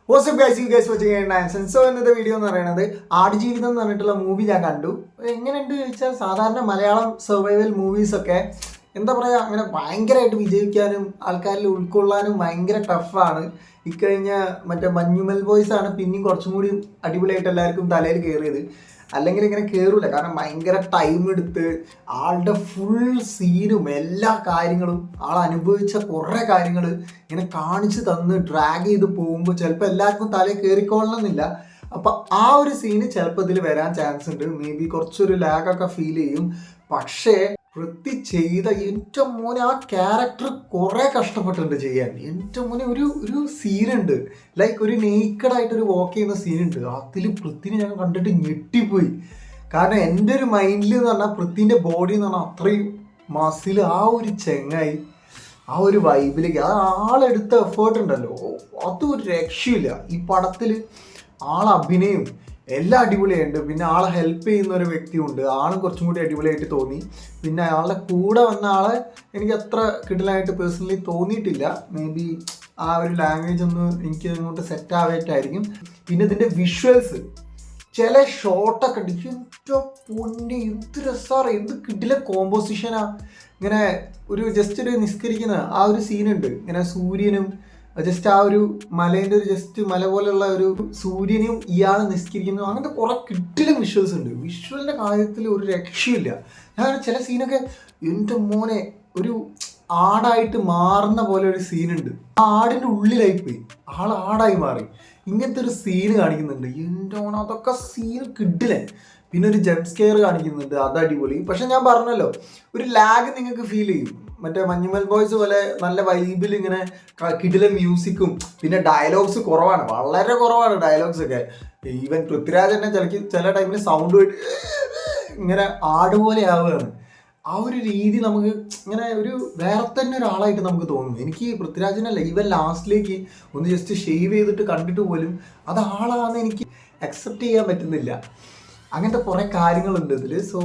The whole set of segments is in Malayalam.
WhatsApp guys you guys watching Anson. So ഇന്നത്തെ വീഡിയോ എന്ന് പറയുന്നത് ആടുജീവിതം എന്ന് പറഞ്ഞിട്ടുള്ള മൂവി ഞാൻ കണ്ടു. എങ്ങനെയുണ്ട് ചോദിച്ചാൽ സാധാരണ മലയാളം സർവൈവൽ മൂവീസൊക്കെ എന്താ പറയുക, അങ്ങനെ ഭയങ്കരമായിട്ട് വിജയിക്കാനും ആൾക്കാരിൽ ഉൾക്കൊള്ളാനും ഭയങ്കര ടഫാണ്. ഇക്കഴിഞ്ഞ മറ്റേ മഞ്ഞുമൽ ബോയ്സ് ആണ് പിന്നെയും കുറച്ചും കൂടി അടിപൊളിയായിട്ട് എല്ലാവർക്കും തലയിൽ കയറിയത്. അല്ലെങ്കിൽ ഇങ്ങനെ കയറൂല, കാരണം ഭയങ്കര ടൈം എടുത്ത് ആളുടെ ഫുൾ സീനും എല്ലാ കാര്യങ്ങളും ആൾ അനുഭവിച്ച കുറേ കാര്യങ്ങൾ ഇങ്ങനെ കാണിച്ചു തന്ന് ഡ്രാഗ് ചെയ്ത് പോകുമ്പോൾ ചിലപ്പോൾ എല്ലാവർക്കും തലയിൽ കയറിക്കൊള്ളണമെന്നില്ല. അപ്പം ആ ഒരു സീന് ചിലപ്പോൾ ഇതിൽ വരാൻ ചാൻസ് ഉണ്ട്. മേ ബി കുറച്ചൊരു ലാഗൊക്കെ ഫീൽ ചെയ്യും. പക്ഷേ വൃത്തി ചെയ്ത എൻ്റെ മോനെ ആ ക്യാരക്ടർ കുറേ കഷ്ടപ്പെട്ടിട്ടുണ്ട് ചെയ്യാൻ. എൻ്റെ മോനെ ഒരു സീനുണ്ട്, ലൈക്ക് ഒരു നെയ്ക്കഡായിട്ടൊരു വാക്ക് ചെയ്യുന്ന സീനുണ്ട്. അതിൽ പൃഥ്വിനെ ഞാൻ കണ്ടിട്ട് ഞെട്ടിപ്പോയി. കാരണം എൻ്റെ ഒരു മൈൻഡിൽ എന്ന് പറഞ്ഞാൽ പൃഥ്വിൻ്റെ ബോഡി എന്ന് പറഞ്ഞാൽ അത്രയും മസിൽ, ആ ഒരു ചെങ്ങായി ആ ഒരു വൈബിലേക്ക് ആ ആളെടുത്ത എഫേർട്ട് ഉണ്ടല്ലോ, അതൊരു രക്ഷയില്ല. ഈ പടത്തിൽ ആൾ അഭിനയം എല്ലാം അടിപൊളിയായിട്ടുണ്ട്. പിന്നെ ആളെ ഹെൽപ്പ് ചെയ്യുന്ന ഒരു വ്യക്തിയുണ്ട്, ആളും കുറച്ചും കൂടി അടിപൊളിയായിട്ട് തോന്നി. പിന്നെ അയാളുടെ കൂടെ വന്ന ആളെ എനിക്ക് അത്ര കിടലായിട്ട് പേഴ്സണലി തോന്നിയിട്ടില്ല. മേ ബി ആ ഒരു ലാംഗ്വേജ് ഒന്ന് എനിക്ക് അങ്ങോട്ട് സെറ്റ് ആവായിട്ടായിരിക്കും. പിന്നെ ഇതിൻ്റെ വിഷ്വൽസ് ചില ഷോട്ടൊക്കെ ഉണ്ട്, എൻ്റെ പൊന്നെ എന്ത് രസമാണ്, എന്ത് കിടില കോമ്പോസിഷനാ. ഇങ്ങനെ ഒരു ജസ്റ്റ് ഒരു നിസ്കരിക്കുന്ന ആ ഒരു സീനുണ്ട്, ഇങ്ങനെ സൂര്യനും ജസ്റ്റ് ആ ഒരു മലേൻ്റെ ഒരു ജസ്റ്റ് മല പോലെയുള്ള ഒരു സൂര്യനും ഇയാൾ നിസ്കരിക്കുന്നു, അങ്ങനത്തെ കുറേ കിട്ടിലും വിഷ്വൽസ് ഉണ്ട്. വിഷ്വലിൻ്റെ കാര്യത്തിൽ ഒരു രക്ഷയില്ല. ഞാൻ ചില സീനൊക്കെ എൻ്റെ മോനെ ഒരു ആടായിട്ട് മാറുന്ന പോലെ ഒരു സീനുണ്ട്, ആ ആടിൻ്റെ ഉള്ളിലായി പോയി ആൾ ആടായി മാറി. ഇങ്ങനത്തെ ഒരു സീന് കാണിക്കുന്നുണ്ട്, എൻ്റെ മോനെ അതൊക്കെ സീന് കിട്ടില്ലേ. പിന്നെ ഒരു ജംപ് സ്കെയർ കാണിക്കുന്നുണ്ട്, അത് അടിപൊളി. പക്ഷെ ഞാൻ പറഞ്ഞല്ലോ, ഒരു ലാഗ് നിങ്ങൾക്ക് ഫീൽ ചെയ്യും. മറ്റേ മഞ്ഞുമൽ ബോയ്സ് പോലെ നല്ല വൈബിൽ ഇങ്ങനെ കിടിലൻ മ്യൂസിക്കും പിന്നെ ഡയലോഗ്സ് കുറവാണ്, വളരെ കുറവാണ് ഡയലോഗ്സ് ഒക്കെ. ഈവൻ പൃഥ്വിരാജ് തന്നെ ചില ടൈമിൽ സൗണ്ട് പോയിട്ട് ഇങ്ങനെ ആടുപോലെ ആവുകയാണ്. ആ ഒരു രീതി നമുക്ക് ഇങ്ങനെ ഒരു വേറെ തന്നെ ഒരാളായിട്ട് നമുക്ക് തോന്നുന്നു. എനിക്ക് പൃഥ്വിരാജിനല്ല, ഈവൻ ലാസ്റ്റിലേക്ക് ഒന്ന് ജസ്റ്റ് ഷേവ് ചെയ്തിട്ട് കണ്ടിട്ട് പോലും അത് ആളാണെന്ന് എനിക്ക് അക്സെപ്റ്റ് ചെയ്യാൻ പറ്റുന്നില്ല. അങ്ങനത്തെ കുറേ കാര്യങ്ങളുണ്ട് ഇതിൽ. സോ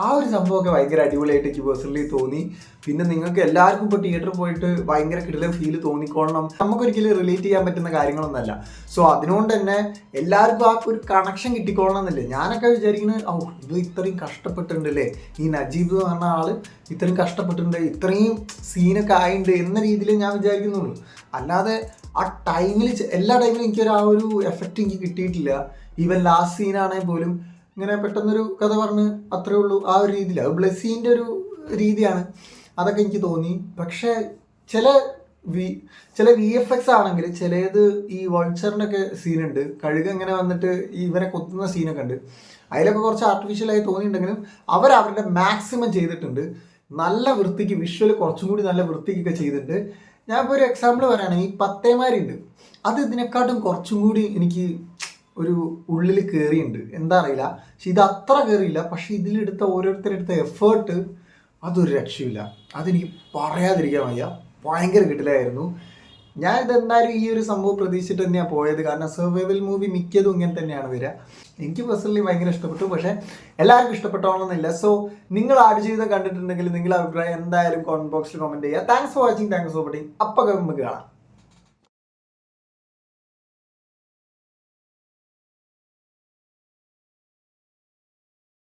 ആ ഒരു സംഭവമൊക്കെ ഭയങ്കര അടിപൊളിയായിട്ട് എനിക്ക് പേഴ്സണലി തോന്നി. പിന്നെ നിങ്ങൾക്ക് എല്ലാവർക്കും ഇപ്പോൾ തിയേറ്ററിൽ പോയിട്ട് ഭയങ്കര കിടിലൻ ഫീൽ തോന്നിക്കോളണം, നമുക്കൊരിക്കലും റിലേറ്റ് ചെയ്യാൻ പറ്റുന്ന കാര്യങ്ങളൊന്നുമല്ല. സോ അതുകൊണ്ട് തന്നെ എല്ലാവർക്കും ആ ഒരു കണക്ഷൻ കിട്ടിക്കോളണം എന്നില്ല. ഞാനൊക്കെ വിചാരിക്കുന്നത് ഇത് ഇത്രയും കഷ്ടപ്പെട്ടിട്ടുണ്ടല്ലേ, ഈ നജീബ് എന്ന് പറഞ്ഞ ആൾ ഇത്രയും കഷ്ടപ്പെട്ടിട്ടുണ്ട്, ഇത്രയും സീനൊക്കെ ആയിട്ടുണ്ട് എന്ന രീതിയിൽ ഞാൻ വിചാരിക്കുന്നുള്ളൂ. അല്ലാതെ ആ ടൈമിൽ എല്ലാ ടൈമിലും എനിക്കൊരു ആ ഒരു എഫക്റ്റ് എനിക്ക് കിട്ടിയിട്ടില്ല. ഈവൻ ലാസ്റ്റ് സീനാണെങ്കിൽ പോലും ഇങ്ങനെ പെട്ടെന്നൊരു കഥ പറഞ്ഞ് അത്രേ ഉള്ളൂ, ആ ഒരു രീതിയിൽ. അത് ബ്ലെസ്സിൻ്റെ ഒരു രീതിയാണ്, അതൊക്കെ എനിക്ക് തോന്നി. പക്ഷേ ചില VFX ആണെങ്കിൽ ചിലത് ഈ വൾച്ചറിൻ്റെ ഒക്കെ സീനുണ്ട്, കഴുക ഇങ്ങനെ വന്നിട്ട് ഇവരെ കൊത്തുന്ന സീനൊക്കെ ഉണ്ട്, അതിലൊക്കെ കുറച്ച് ആർട്ടിഫിഷ്യലായി തോന്നിയിട്ടുണ്ടെങ്കിലും അവരുടെ മാക്സിമം ചെയ്തിട്ടുണ്ട്. നല്ല വൃത്തിക്ക് വിഷ്വൽ കുറച്ചും കൂടി നല്ല വൃത്തിക്കൊക്കെ ചെയ്തിട്ടുണ്ട്. ഞാനിപ്പോൾ ഒരു എക്സാമ്പിൾ പറയുകയാണെങ്കിൽ ഈ പത്തേമാരുണ്ട്, അത് ഇതിനെക്കാട്ടും കുറച്ചും കൂടി എനിക്ക് ഒരു ഉള്ളിൽ കയറിയുണ്ട്, എന്താ അറിയില്ല. പക്ഷെ ഇത് അത്ര കയറിയില്ല. പക്ഷെ ഇതിലെടുത്ത ഓരോരുത്തരെടുത്ത എഫേർട്ട് അതൊരു രക്ഷയില്ല, അതെനിക്ക് പറയാതിരിക്കാൻ വയ്യ. ഭയങ്കര കിട്ടിലായിരുന്നു. ഞാൻ ഇതെന്തായാലും ഈ ഒരു സംഭവം പ്രതീക്ഷിച്ചിട്ട് തന്നെയാണ് പോയത്. കാരണം സർവൈവൽ മൂവി മിക്കതും ഇങ്ങനെ തന്നെയാണ് വരിക. എനിക്ക് പേഴ്സണലി ഭയങ്കര ഇഷ്ടപ്പെട്ടു, പക്ഷേ എല്ലാവർക്കും ഇഷ്ടപ്പെട്ടോണമെന്നില്ല. സോ നിങ്ങൾ ആടുജീവിതം കണ്ടിട്ടുണ്ടെങ്കിൽ നിങ്ങളുടെ അഭിപ്രായം എന്തായാലും കമന്റ് ബോക്സിൽ കമൻറ്റ് ചെയ്യുക. Thanks for watching, thanks for watching. അപ്പം നമുക്ക് കാണാം.